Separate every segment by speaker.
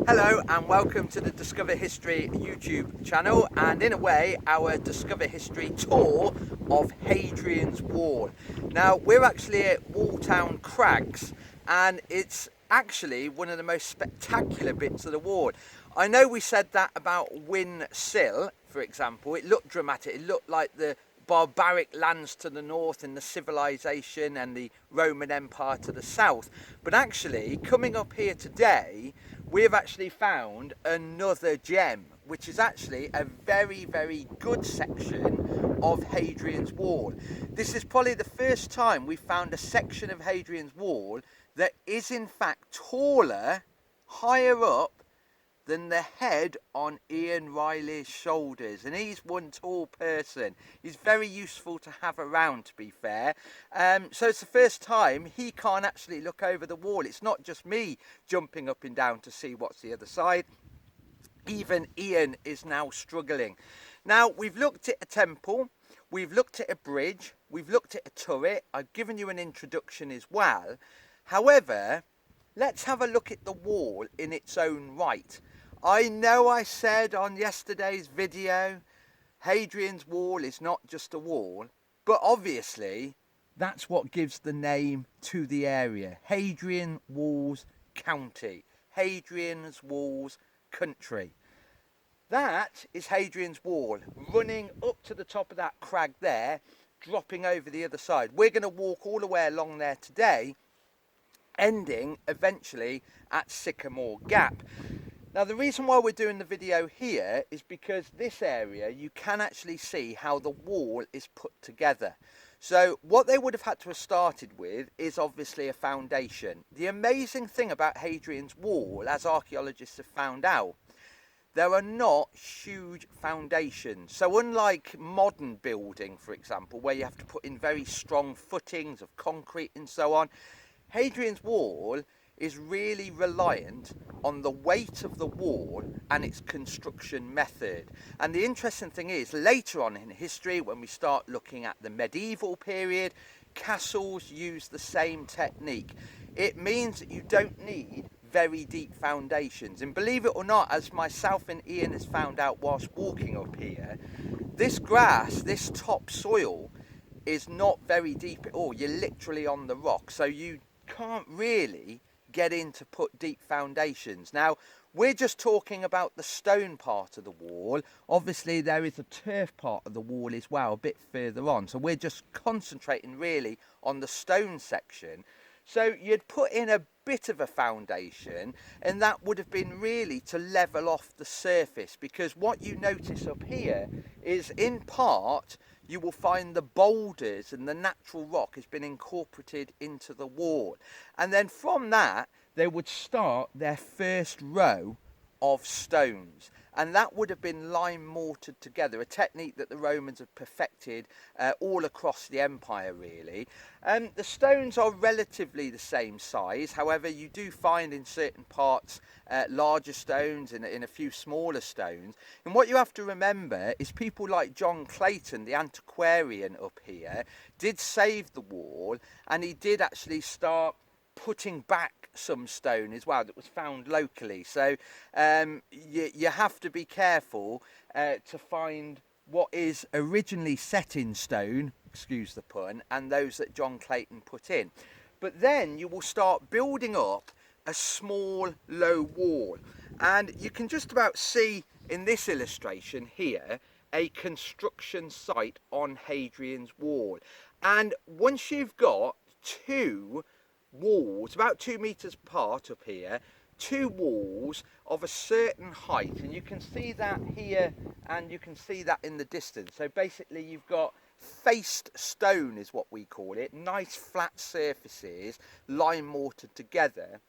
Speaker 1: Hello and welcome to the Discover History YouTube channel, and in a way our Discover History tour of Hadrian's Wall. Now we're actually at Walltown Crags, and it's actually one of the most spectacular bits of the wall. I know we said that about Win Sill, for example. It looked dramatic, it looked like the barbaric lands to the north and the civilization and the Roman Empire to the south. But actually, coming up here today, we've actually found another gem, which is actually a very, very good section of Hadrian's Wall. This is probably the first time we've found a section of Hadrian's Wall that is in fact taller, higher up, than the head on Ian Riley's shoulders. And he's one tall person. He's very useful to have around, to be fair. So it's the first time he can't actually look over the wall. It's not just me jumping up and down to see what's the other side. Even Ian is now struggling. Now, we've looked at a temple, we've looked at a bridge, we've looked at a turret. I've given you an introduction as well. However, let's have a look at the wall in its own right. I know I said on yesterday's video, Hadrian's Wall is not just a wall, but obviously that's what gives the name to the area. Hadrian Walls County, Hadrian's Walls Country. That is Hadrian's Wall, running up to the top of that crag there, dropping over the other side. We're going to walk all the way along there today, ending eventually at Sycamore Gap. Now, the reason why we're doing the video here is because this area, you can actually see how the wall is put together. So what they would have had to have started with is obviously a foundation. The amazing thing about Hadrian's Wall, as archaeologists have found out, there are not huge foundations. So unlike modern building, for example, where you have to put in very strong footings of concrete and so on, Hadrian's Wall is really reliant on the weight of the wall and its construction method. And the interesting thing is, later on in history, when we start looking at the medieval period, castles use the same technique. It means that you don't need very deep foundations. And believe it or not, as myself and Ian has found out whilst walking up here, this grass, this topsoil, is not very deep at all. You're literally on the rock, so you can't really get in to put deep foundations. Now, we're just talking about the stone part of the wall. Obviously, there is a turf part of the wall as well, a bit further on. So we're just concentrating really on the stone section. So you'd put in a bit of a foundation, and that would have been really to level off the surface, because what you notice up here is, in part, you will find the boulders and the natural rock has been incorporated into the wall. And then from that, they would start their first row of stones. And that would have been lime mortared together, a technique that the Romans have perfected all across the empire, really. The stones are relatively the same size. However, you do find in certain parts larger stones and in a few smaller stones. And what you have to remember is people like John Clayton, the antiquarian up here, did save the wall, and he did actually start putting back some stone as well that was found locally. So you have to be careful to find what is originally set in stone, excuse the pun, and those that John Clayton put in. But then you will start building up a small low wall, and you can just about see in this illustration here a construction site on Hadrian's Wall. And once you've got two walls about 2 meters apart up here, two walls of a certain height, and you can see that here and you can see that in the distance. So basically you've got faced stone is what we call it, nice flat surfaces lime mortared together.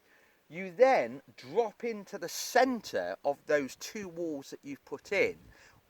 Speaker 1: You then drop into the center of those two walls that you've put in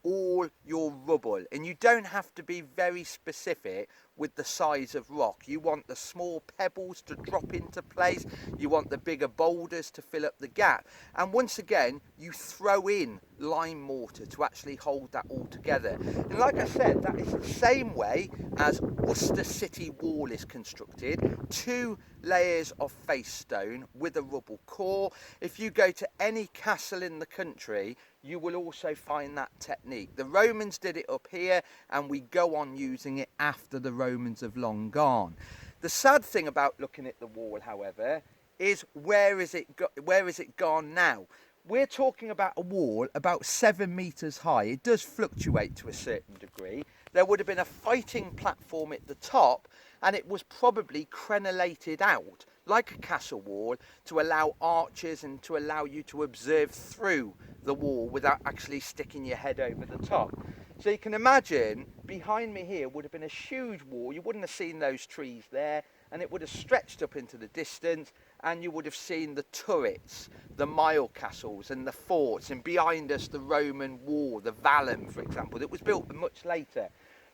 Speaker 1: all your rubble, and you don't have to be very specific with the size of rock. You want the small pebbles to drop into place. You want the bigger boulders to fill up the gap. And once again, you throw in lime mortar to actually hold that all together. And like I said, that is the same way as Worcester City Wall is constructed. 2 layers of face stone with a rubble core. If you go to any castle in the country, you will also find that technique. The Romans did it up here, and we go on using it after the Romans have long gone. The sad thing about looking at the wall, however, is where is it gone now? We're talking about a wall about 7 metres high. It does fluctuate to a certain degree. There would have been a fighting platform at the top, and it was probably crenellated out like a castle wall to allow archers and to allow you to observe through the wall without actually sticking your head over the top. So you can imagine behind me here would have been a huge wall. You wouldn't have seen those trees there, and it would have stretched up into the distance, and you would have seen the turrets, the mile castles and the forts, and behind us the Roman wall, the Vallum, for example, that was built much later.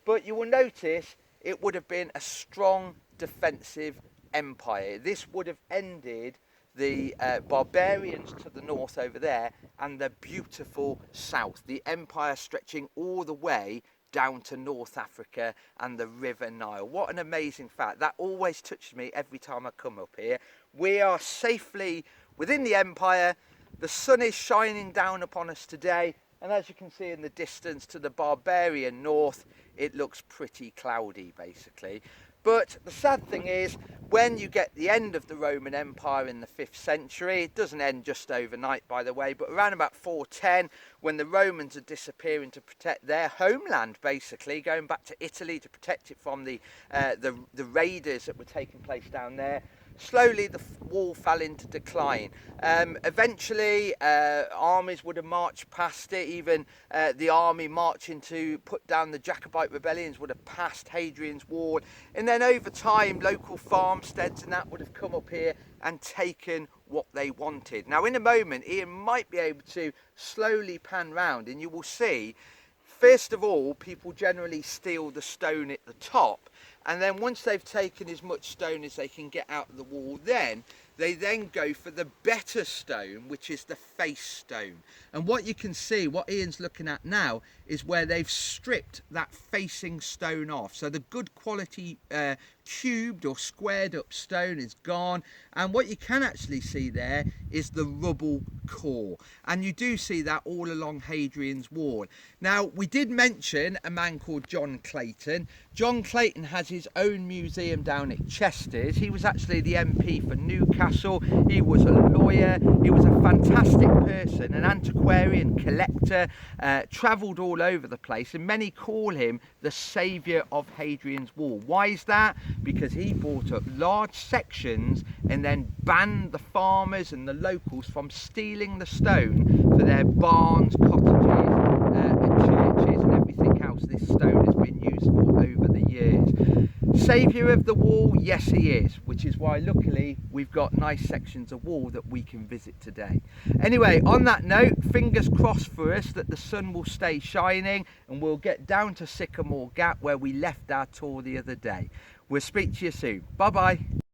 Speaker 1: But you will notice it would have been a strong defensive empire. This would have ended the barbarians to the north over there and the beautiful south, the empire stretching all the way down to North Africa and the River Nile. What an amazing fact. That always touches me every time I come up here. We are safely within the empire. The sun is shining down upon us today, and as you can see in the distance to the barbarian north, it looks pretty cloudy basically. But the sad thing is, when you get the end of the Roman Empire in the 5th century, it doesn't end just overnight, by the way, but around about 410, when the Romans are disappearing to protect their homeland, basically, going back to Italy to protect it from the raiders that were taking place down there, slowly the wall fell into decline. Eventually armies would have marched past it. Even the army marching to put down the Jacobite rebellions would have passed Hadrian's Wall, and then over time local farmsteads and that would have come up here and taken what they wanted. Now in a moment Ian might be able to slowly pan round, and you will see first of all people generally steal the stone at the top, and then once they've taken as much stone as they can get out of the wall, they then go for the better stone, which is the face stone. And what you can see, what Ian's looking at now, is where they've stripped that facing stone off. So the good quality cubed or squared up stone is gone, and what you can actually see there is the rubble core, and you do see that all along Hadrian's Wall. Now we did mention a man called John Clayton. John Clayton has his own museum down at Chester's. He was actually the MP for Newcastle. He was a lawyer. He was a fantastic person, an antiquarian, collector, travelled all over the place, and many call him the saviour of Hadrian's Wall. Why is that? Because he bought up large sections and then banned the farmers and the locals from stealing the stone for their barns, cottages and churches and everything else this stone has been used for over the years. Saviour of the wall, yes he is, which is why luckily we've got nice sections of wall that we can visit today. Anyway, on that note, fingers crossed for us that the sun will stay shining and we'll get down to Sycamore Gap where we left our tour the other day. We'll speak to you soon. Bye bye.